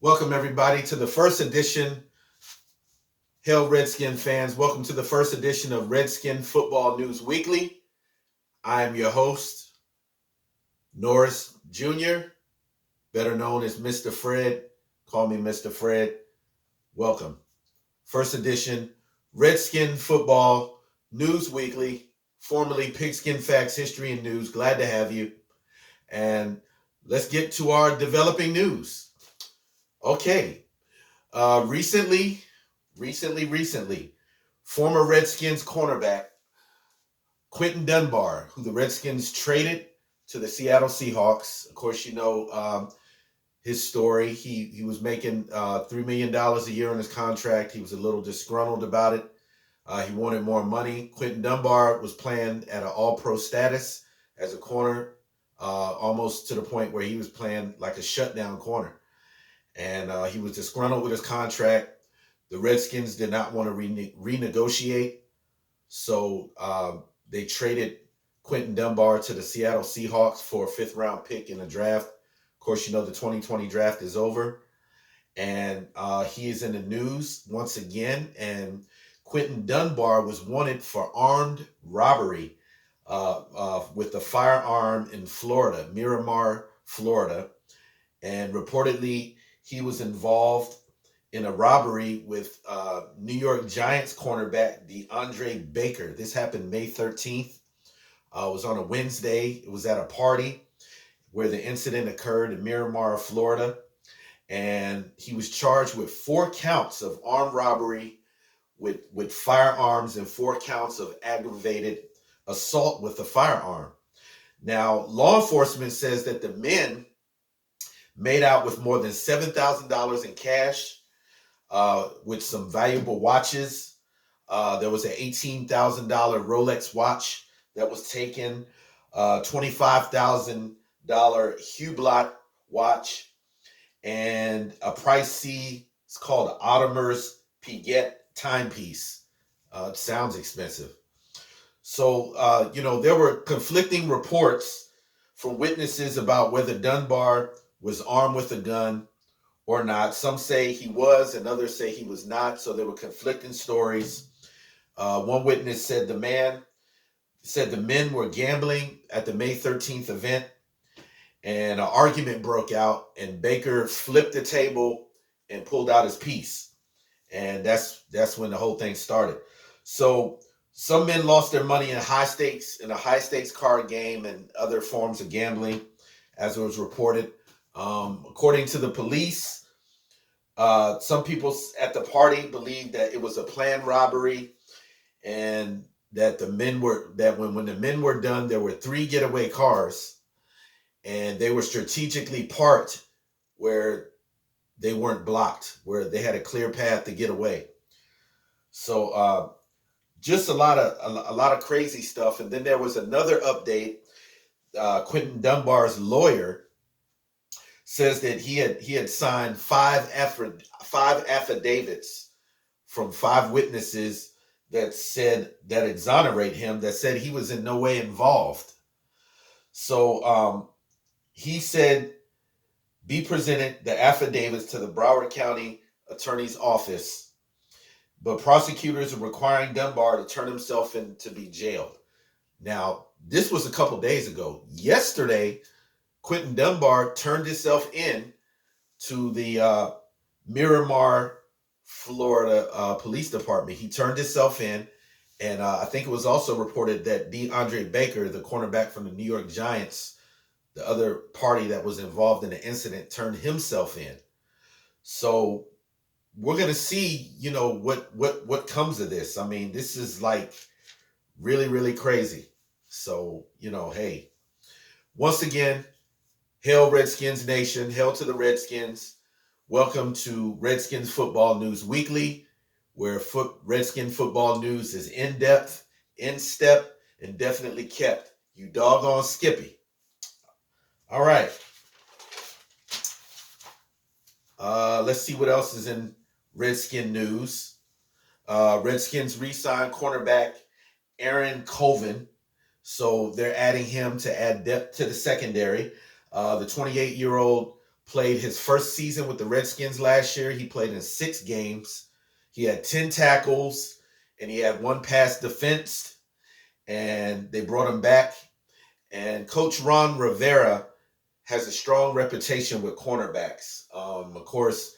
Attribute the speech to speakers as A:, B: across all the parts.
A: Welcome, everybody, to the first edition, Hail Redskin fans. Welcome to the first edition of Redskin Football News Weekly. I am your host, Norris Jr., better known as Mr. Fred. Call me Mr. Fred. Welcome. First edition, Redskin Football News Weekly, formerly Pigskin Facts, History, and News. Glad to have you. And let's get to our developing news. Okay. Recently, former Redskins cornerback Quinton Dunbar, who the Redskins traded to the Seattle Seahawks. Of course, you know his story. He was making $3 million a year on his contract. He was a little disgruntled about it. He wanted more money. Quinton Dunbar was playing at an all-pro status as a corner, almost to the point where he was playing like a shutdown corner. And he was disgruntled with his contract. The Redskins did not want to renegotiate, so they traded Quinton Dunbar to the Seattle Seahawks for a fifth-round pick in the draft. Of course, you know the 2020 draft is over, and he is in the news once again. And Quinton Dunbar was wanted for armed robbery with a firearm in Florida, Miramar, Florida, and reportedly he was involved in a robbery with New York Giants cornerback DeAndre Baker. This happened May 13th. It was on a Wednesday. It was at a party where the incident occurred in Miramar, Florida. And he was charged with 4 counts of armed robbery with firearms and 4 counts of aggravated assault with a firearm. Now, law enforcement says that the men made out with more than $7,000 in cash, with some valuable watches. There was an $18,000 Rolex watch that was taken, $25,000 Hublot watch, and a pricey, it's called Audemars Piguet timepiece. It sounds expensive. So, there were conflicting reports from witnesses about whether Dunbar was armed with a gun or not. Some say he was, and others say he was not. So there were conflicting stories. One witness said the men were gambling at the May 13th event, and an argument broke out, and Baker flipped the table and pulled out his piece. And that's when the whole thing started. So some men lost their money in a high stakes card game and other forms of gambling, as it was reported. According to the police, some people at the party believed that it was a planned robbery, and that when the men were done, there were 3 getaway cars, and they were strategically parked where they weren't blocked, where they had a clear path to get away. So just a lot of crazy stuff. And then there was another update. Quinton Dunbar's lawyer says that he had signed 5 affidavits from 5 witnesses that exonerate him, that said he was in no way involved. So he said, be presented the affidavits to the Broward County Attorney's Office, but prosecutors are requiring Dunbar to turn himself in to be jailed. Now, this was a couple days ago. Yesterday, Quinton Dunbar turned himself in to the Miramar, Florida Police Department. He turned himself in, and I think it was also reported that DeAndre Baker, the cornerback from the New York Giants, the other party that was involved in the incident, turned himself in. So we're gonna see, what comes of this. I mean, this is like really, really crazy. So, hey, once again, hail Redskins Nation, hail to the Redskins. Welcome to Redskins Football News Weekly, where Redskin football news is in-depth, in-step, and definitely kept. You doggone Skippy. All right. Let's see what else is in Redskin news. Redskins re-signed cornerback Aaron Colvin. So they're adding him to add depth to the secondary. The 28-year-old played his first season with the Redskins last year. He played in 6 games. He had 10 tackles, and he had 1 pass defense, and they brought him back. And Coach Ron Rivera has a strong reputation with cornerbacks. Of course,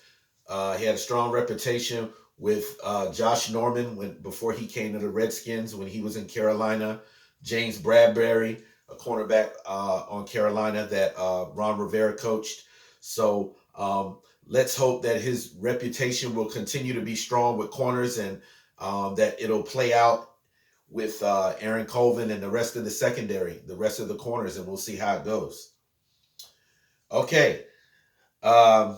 A: he had a strong reputation with Josh Norman before he came to the Redskins when he was in Carolina. James Bradbury, a cornerback on Carolina that Ron Rivera coached. So let's hope that his reputation will continue to be strong with corners, and that it'll play out with Aaron Colvin and the rest of the secondary, the rest of the corners, and we'll see how it goes. Okay. Amari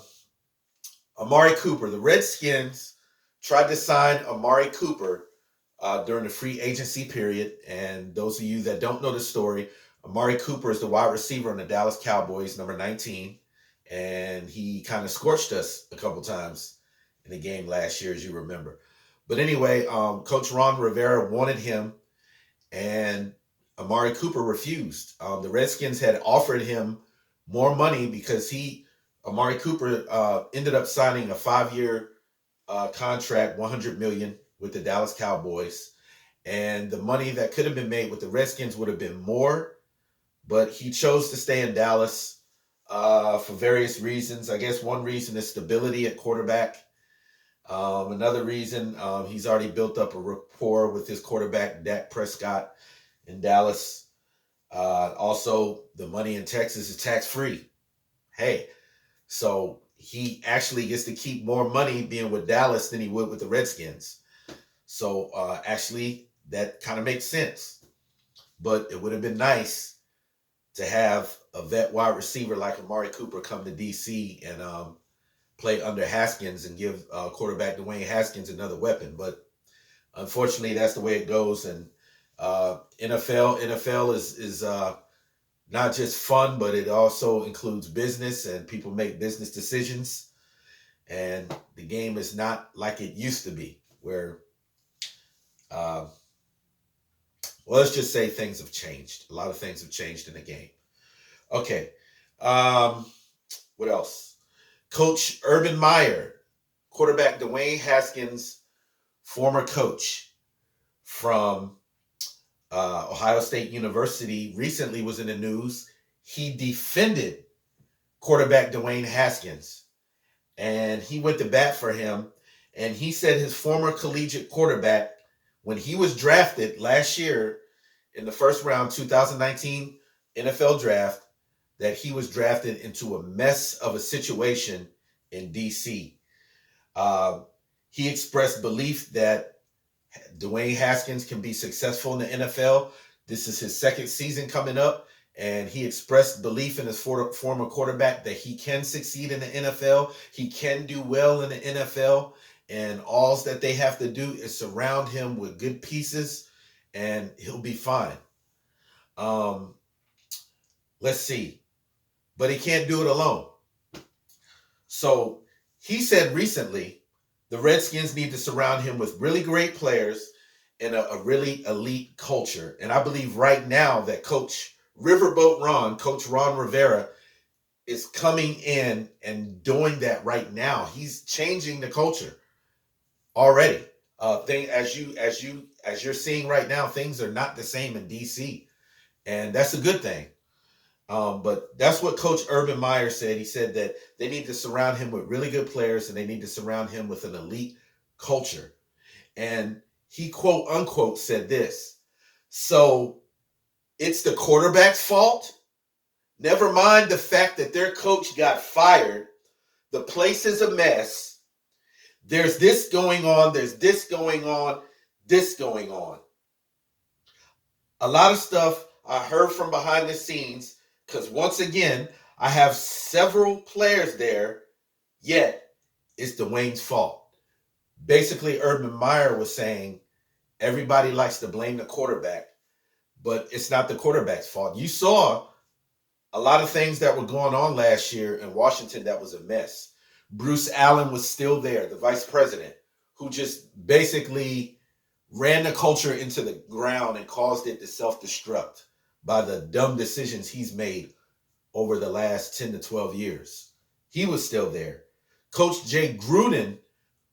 A: Cooper. The Redskins tried to sign Amari Cooper during the free agency period. And those of you that don't know the story, Amari Cooper is the wide receiver on the Dallas Cowboys, number 19. And he kind of scorched us a couple times in the game last year, as you remember. But anyway, Coach Ron Rivera wanted him, and Amari Cooper refused. The Redskins had offered him more money because Amari Cooper ended up signing a 5-year contract, $100 million with the Dallas Cowboys. And the money that could have been made with the Redskins would have been more, but he chose to stay in Dallas for various reasons. I guess one reason is stability at quarterback. Another reason, he's already built up a rapport with his quarterback, Dak Prescott, in Dallas. Also, the money in Texas is tax-free. Hey, so he actually gets to keep more money being with Dallas than he would with the Redskins. So actually, that kind of makes sense. But it would have been nice to have a vet wide receiver like Amari Cooper come to D.C. and play under Haskins and give quarterback Dwayne Haskins another weapon. But unfortunately, that's the way it goes. And NFL is not just fun, but it also includes business, and people make business decisions. And the game is not like it used to be, where, well, let's just say things have changed. A lot of things have changed in the game. Okay. What else? Coach Urban Meyer, quarterback Dwayne Haskins, former coach from Ohio State University, recently was in the news. He defended quarterback Dwayne Haskins, and he went to bat for him. And he said his former collegiate quarterback, when he was drafted last year in the first round, 2019 NFL draft, that he was drafted into a mess of a situation in D.C. He expressed belief that Dwayne Haskins can be successful in the NFL. This is his 2nd season coming up, and he expressed belief in his former quarterback that he can succeed in the NFL. He can do well in the NFL, and all that they have to do is surround him with good pieces, and he'll be fine. Let's see. But he can't do it alone. So he said recently the Redskins need to surround him with really great players and a really elite culture. And I believe right now that Coach Ron Rivera, is coming in and doing that right now. He's changing the culture already. As you're seeing right now, things are not the same in DC, and that's a good thing. But that's what Coach Urban Meyer said. He said that they need to surround him with really good players, and they need to surround him with an elite culture. And he, quote unquote, said this: so it's the quarterback's fault? Never mind the fact that their coach got fired. The place is a mess. There's this going on. There's this going on. This going on. A lot of stuff I heard from behind the scenes, because once again, I have several players there, yet it's Dwayne's fault. Basically, Urban Meyer was saying everybody likes to blame the quarterback, but it's not the quarterback's fault. You saw a lot of things that were going on last year in Washington that was a mess. Bruce Allen was still there, the vice president, who just basically ran the culture into the ground and caused it to self-destruct by the dumb decisions he's made over the last 10 to 12 years. He was still there. Coach Jay Gruden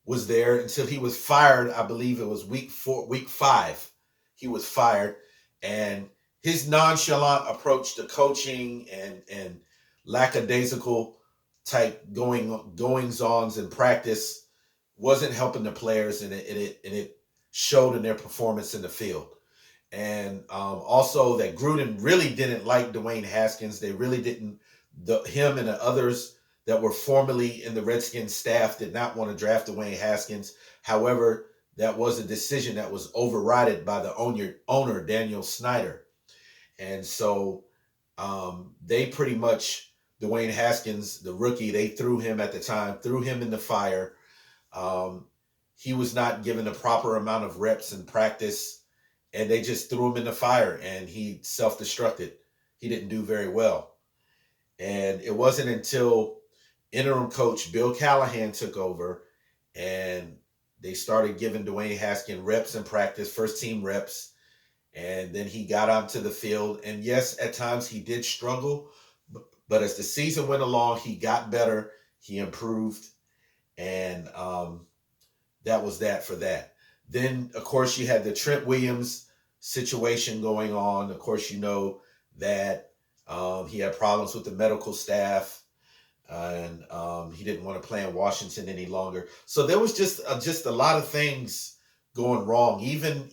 A: was there until he was fired. I believe it was week 5. He was fired, and his nonchalant approach to coaching and lackadaisical type goings ons in practice wasn't helping the players, and it showed in their performance in the field. And also that Gruden really didn't like Dwayne Haskins. They really didn't. Him and the others that were formerly in the Redskins staff did not want to draft Dwayne Haskins. However, that was a decision that was overridden by the owner Daniel Snyder. And so they pretty much, Dwayne Haskins, the rookie, they threw him at the time, threw him in the fire. Um, he was not given the proper amount of reps in practice, and they just threw him in the fire, and he self-destructed. He didn't do very well. And it wasn't until interim coach Bill Callahan took over and they started giving Dwayne Haskins reps in practice, first team reps, and then he got onto the field. And yes, at times he did struggle, but as the season went along, he got better, he improved, and that was that for that. Then, of course, you had the Trent Williams situation going on. Of course, you know that he had problems with the medical staff, and he didn't want to play in Washington any longer. So there was just a lot of things going wrong. Even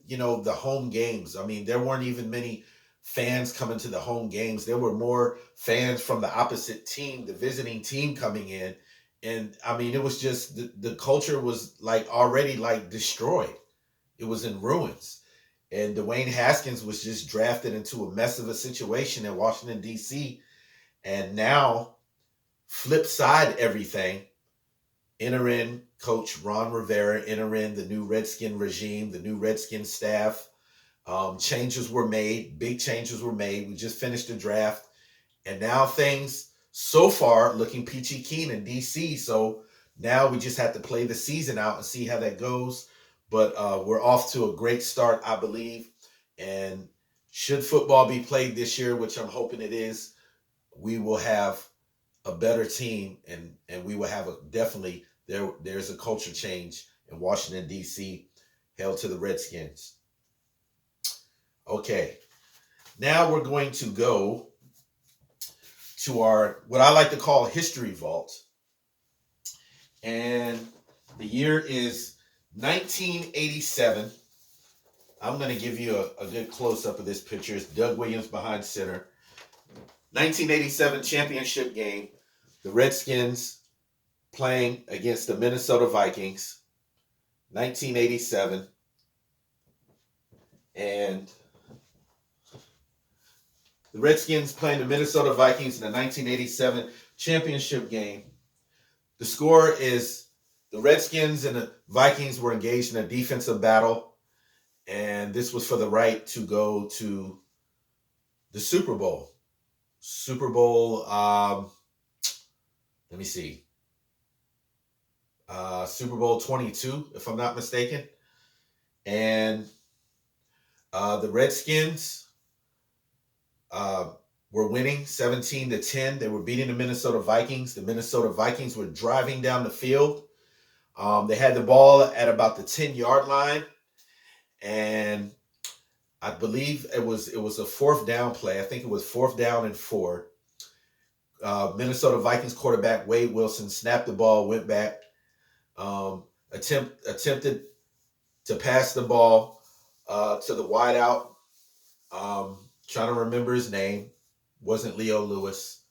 A: the home games. I mean, there weren't even many fans coming to the home games. There were more fans from the opposite team, the visiting team, coming in. And I mean, it was just the culture was like already like destroyed. It was in ruins. And Dwayne Haskins was just drafted into a mess of a situation in Washington, D.C. And now, flip side everything, enter in Coach Ron Rivera, enter in the new Redskin regime, the new Redskin staff. Changes were made, big changes were made. We just finished the draft. And now things so far looking peachy keen in DC. So now we just have to play the season out and see how that goes. But we're off to a great start, I believe. And should football be played this year, which I'm hoping it is, we will have a better team, and we will have there's a culture change in Washington, D.C., held to the Redskins. Okay. Now we're going to go to our, what I like to call, history vault. And the year is 1987. I'm going to give you a good close-up of this picture. It's Doug Williams behind center. 1987 championship game. The Redskins playing against the Minnesota Vikings. 1987. And the Redskins playing the Minnesota Vikings in the 1987 championship game. The score is the Redskins and the Vikings were engaged in a defensive battle, and this was for the right to go to the Super Bowl. Super Bowl, let me see. Super Bowl 22, if I'm not mistaken. And the Redskins were winning 17-10. They were beating the Minnesota Vikings. The Minnesota Vikings were driving down the field. They had the ball at about the 10-yard line, and I believe it was a fourth down play. I think it was 4th down and 4. Minnesota Vikings quarterback Wade Wilson snapped the ball, went back, attempted to pass the ball to the wideout. Trying to remember his name. Wasn't Leo Lewis.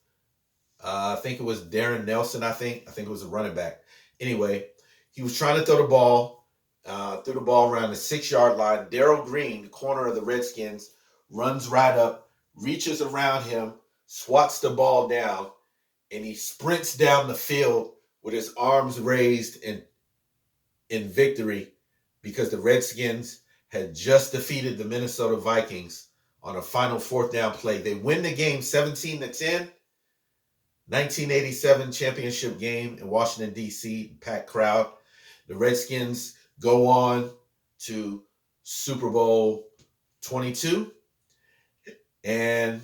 A: I think it was Darren Nelson, I think it was a running back. Anyway, he was trying to throw the ball, threw the ball around the 6-yard line. Darryl Green, the corner of the Redskins, runs right up, reaches around him, swats the ball down, and he sprints down the field with his arms raised in victory, because the Redskins had just defeated the Minnesota Vikings on a final 4th down play. They win the game 17-10. 1987 championship game in Washington, D.C., packed crowd. The Redskins go on to Super Bowl 22, and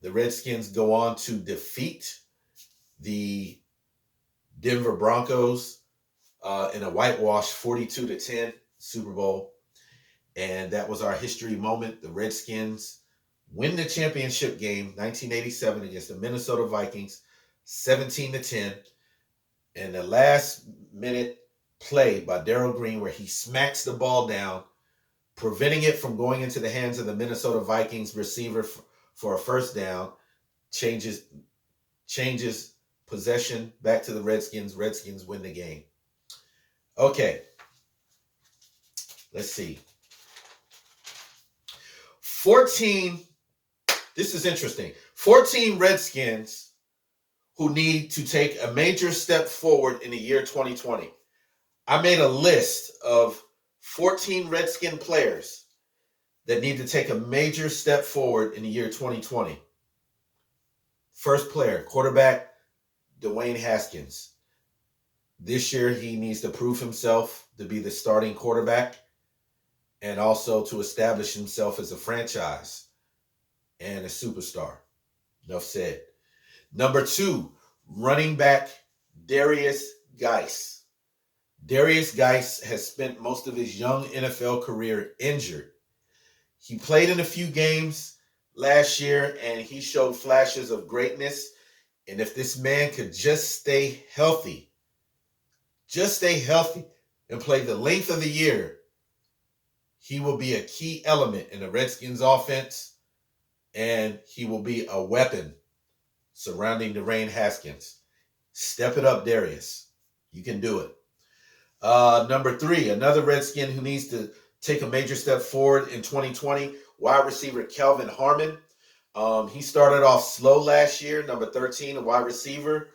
A: the Redskins go on to defeat the Denver Broncos in a whitewash 42-10 Super Bowl. And that was our history moment. The Redskins win the championship game 1987 against the Minnesota Vikings 17-10. And the last minute play by Darrell Green where he smacks the ball down, preventing it from going into the hands of the Minnesota Vikings receiver for a first down, changes possession back to the Redskins. Redskins win the game. Okay, let's see. 14, this is interesting. 14 Redskins who need to take a major step forward in the year 2020. I made a list of 14 Redskin players that need to take a major step forward in the year 2020. First player, quarterback, Dwayne Haskins. This year, he needs to prove himself to be the starting quarterback and also to establish himself as a franchise and a superstar. Enough said. Number 2, running back, Darius Geis. Darius Geis has spent most of his young NFL career injured. He played in a few games last year, and he showed flashes of greatness. And if this man could just stay healthy and play the length of the year, he will be a key element in the Redskins offense, and he will be a weapon surrounding Dwayne Haskins. Step it up, Darius. You can do it. Number 3, another Redskin who needs to take a major step forward in 2020, wide receiver Colvin Harmon. He started off slow last year, number 13, a wide receiver,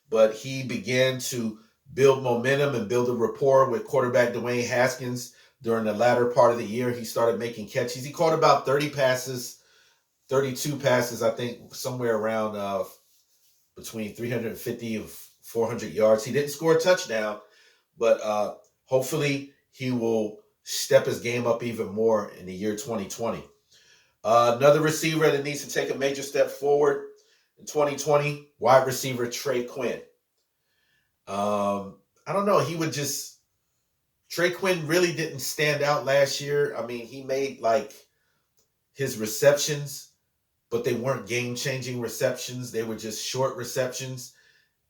A: but he began to build momentum and build a rapport with quarterback Dwayne Haskins during the latter part of the year. He started making catches. He caught about 32 passes, I think, somewhere around between 350 and 400 yards. He didn't score a touchdown, but hopefully he will step his game up even more in the year 2020. Another receiver that needs to take a major step forward in 2020, wide receiver Trey Quinn. I don't know. Trey Quinn really didn't stand out last year. I mean, he made like his receptions, but they weren't game-changing receptions. They were just short receptions.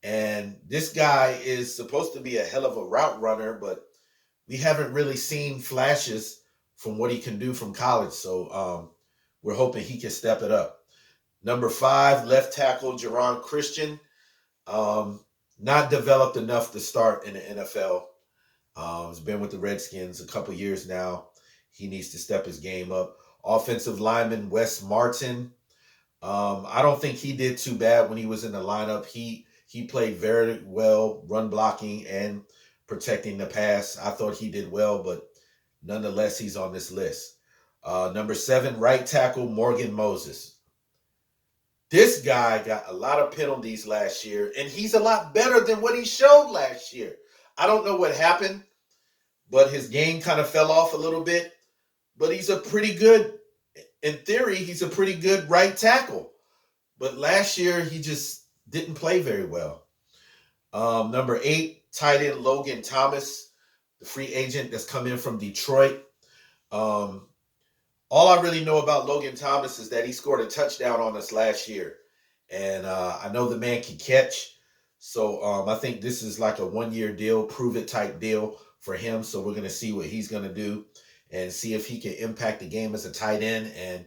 A: And this guy is supposed to be a hell of a route runner, but we haven't really seen flashes from what he can do from college. So we're hoping he can step it up. Number 5, left tackle Jaron Christian. Not developed enough to start in the NFL. He's been with the Redskins a couple years now. He needs to step his game up. Offensive lineman Wes Martin. I don't think he did too bad when he was in the lineup. He played very well, run blocking and protecting the pass. I thought he did well, but nonetheless, he's on this list. Number 7, right tackle Morgan Moses. This guy got a lot of penalties last year, and he's a lot better than what he showed last year. I don't know what happened, but his game kind of fell off a little bit. But he's a pretty good, in theory, he's a pretty good right tackle. But last year, he just didn't play very well. Number 8, tight end Logan Thomas, the free agent that's come in from Detroit. All I really know about Logan Thomas is that he scored a touchdown on us last year. And I know the man can catch. So I think this is like a one-year deal, prove-it type deal for him. So we're going to see what he's going to do and see if he can impact the game as a tight end and,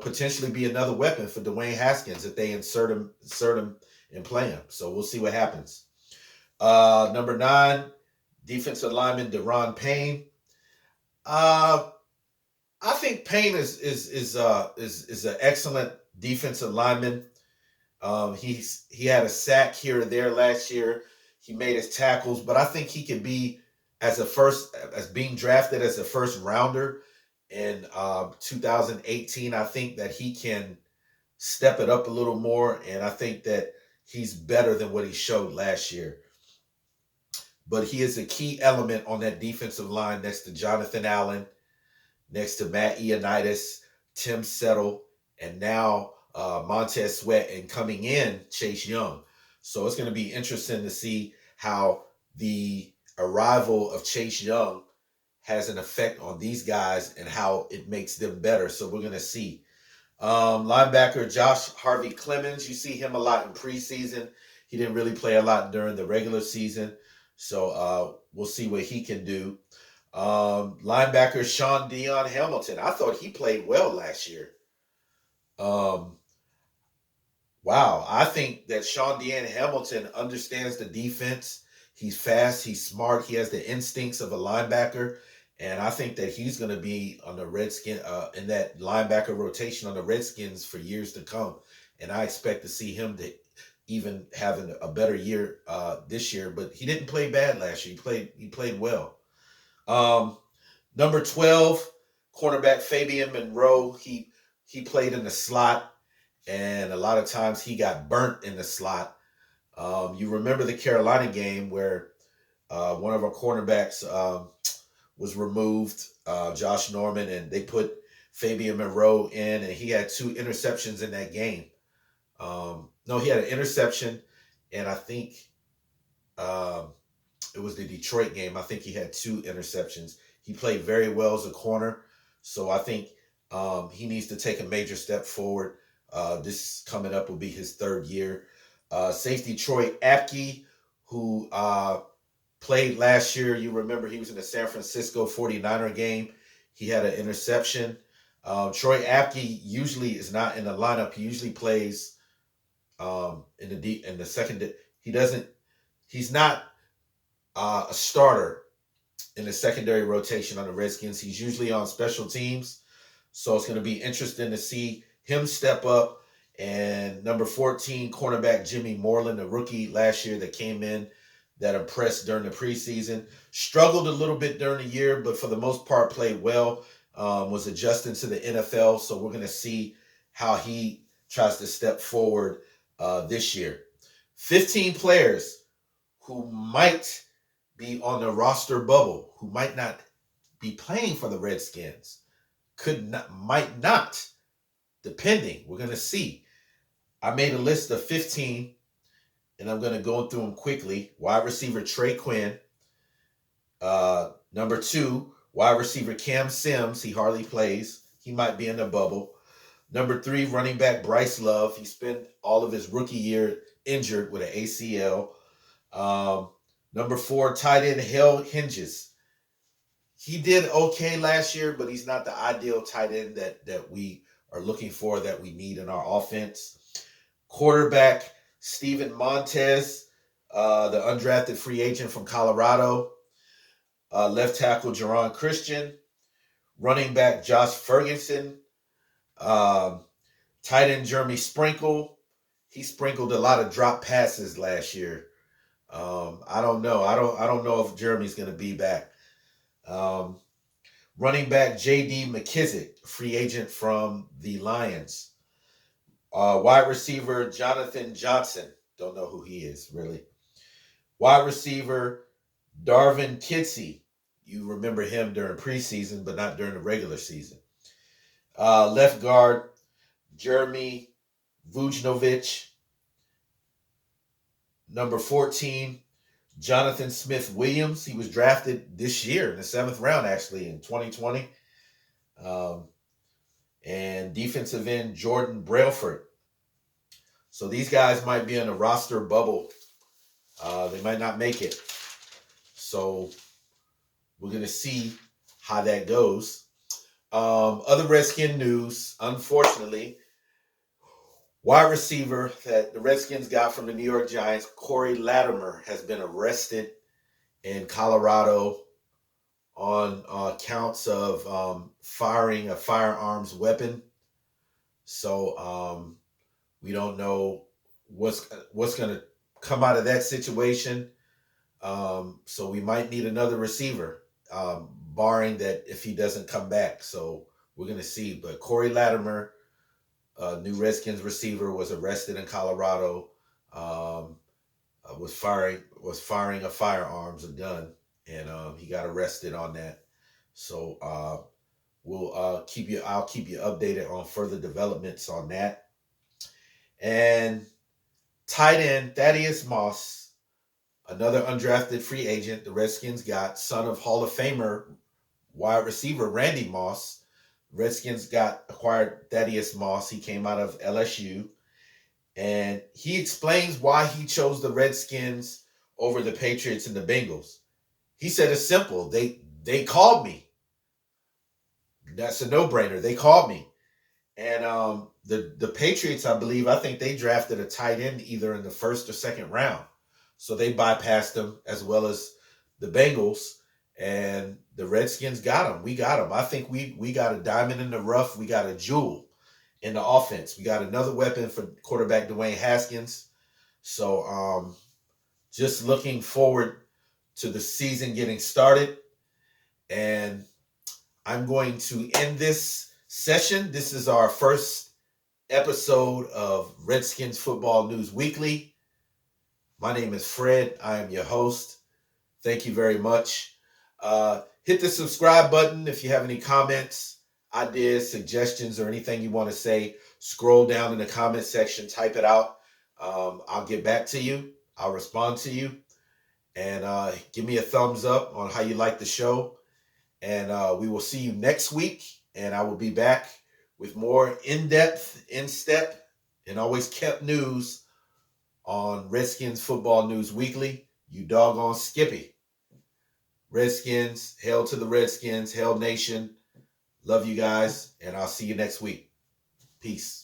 A: potentially be another weapon for Dwayne Haskins if they insert him and play him. So we'll see what happens. Number 9, defensive lineman Daron Payne. I think Payne is an excellent defensive lineman. He had a sack here or there last year. He made his tackles, but I think he could be as being drafted as a first rounder in 2018. I think that he can step it up a little more, and I think that he's better than what he showed last year. But he is a key element on that defensive line next to Jonathan Allen, next to Matt Ioannidis, Tim Settle, and now Montez Sweat, and coming in, Chase Young. So it's going to be interesting to see how the arrival of Chase Young has an effect on these guys and how it makes them better. So we're going to see. Linebacker Josh Harvey Clemens, you see him a lot in preseason. He didn't really play a lot during the regular season. So we'll see what he can do. Linebacker Sean Dion Hamilton. I thought he played well last year. Um, wow. I think that Sean Dion Hamilton understands the defense. He's fast. He's smart. He has the instincts of a linebacker. And I think that he's going to be on the Redskins in that linebacker rotation on the Redskins for years to come. And I expect to see him to even having a better year this year. But he didn't play bad last year. He played well. Um, Number 12, cornerback Fabian Monroe. He played in the slot, and a lot of times he got burnt in the slot. You remember the Carolina game where one of our cornerbacks was removed, Josh Norman, and they put Fabian Monroe in, and he had 2 interceptions in that game. No, he had an interception, and I think um, it was the Detroit game. I think he had 2 interceptions. He played very well as a corner, so I think he needs to take a major step forward. This coming up will be his 3rd year. Safety Troy Apke, who played last year. You remember he was in the San Francisco 49er game. He had an interception. Troy Apke usually is not in the lineup. He usually plays in the second. He doesn't. He's not a starter in the secondary rotation on the Redskins. He's usually on special teams. So it's going to be interesting to see him step up. And number 14, cornerback Jimmy Moreland, a rookie last year that came in that impressed during the preseason. Struggled a little bit during the year, but for the most part played well. Was adjusting to the NFL. So we're going to see how he tries to step forward this year. 15 players who might be on the roster bubble, who might not be playing for the Redskins, might not, depending. We're gonna see. I made a list of 15, and I'm gonna go through them quickly. Wide receiver Trey Quinn. Number 2, wide receiver Cam Sims. He hardly plays. He might be in the bubble. Number 3, running back Bryce Love. He spent all of his rookie year injured with an ACL. Number 4, tight end Hell Hinges. He did okay last year, but he's not the ideal tight end that we are looking for, that we need in our offense. Quarterback Steven Montez, the undrafted free agent from Colorado. Left tackle Jaron Christian. Running back Josh Ferguson. Tight end Jeremy Sprinkle. He sprinkled a lot of drop passes last year. I don't know. I don't know if Jeremy's going to be back. Running back J.D. McKissick, free agent from the Lions. Wide receiver Jonathan Johnson. Don't know who he is, really. Wide receiver Darvin Kidsey. You remember him during preseason, but not during the regular season. Left guard Jeremy Vujnovic. Number 14, Jonathan Smith Williams. He was drafted this year in the 7th round, actually, in 2020. And defensive end Jordan Brailford. So these guys might be in a roster bubble. They might not make it. So we're going to see how that goes. Other Redskin news, unfortunately, wide receiver that the Redskins got from the New York Giants, Cory Latimer, has been arrested in Colorado on counts of firing a firearms weapon. So we don't know what's going to come out of that situation. So we might need another receiver, barring that if he doesn't come back. So we're going to see. But Cory Latimer, new Redskins receiver, was arrested in Colorado. Was firing a firearms, a gun, and he got arrested on that. So I'll keep you updated on further developments on that. And tight end Thaddeus Moss, another undrafted free agent the Redskins got, son of Hall of Famer wide receiver Randy Moss. Redskins acquired Thaddeus Moss. He came out of LSU. And he explains why he chose the Redskins over the Patriots and the Bengals. He said it's simple. They called me. That's a no-brainer. They called me. And the Patriots, I think they drafted a tight end either in the first or second round. So they bypassed them as well as the Bengals. And the Redskins got him. We got him. I think we got a diamond in the rough. We got a jewel in the offense. We got another weapon for quarterback Dwayne Haskins. So just looking forward to the season getting started. And I'm going to end this session. This is our first episode of Redskins Football News Weekly. My name is Fred. I am your host. Thank you very much. Hit the subscribe button if you have any comments, ideas, suggestions, or anything you want to say. Scroll down in the comment section, type it out. I'll get back to you. I'll respond to you. And give me a thumbs up on how you like the show. And we will see you next week. And I will be back with more in-depth, in-step, and always kept news on Redskins Football News Weekly. You doggone Skippy. Redskins, hail to the Redskins, hail nation. Love you guys, and I'll see you next week. Peace.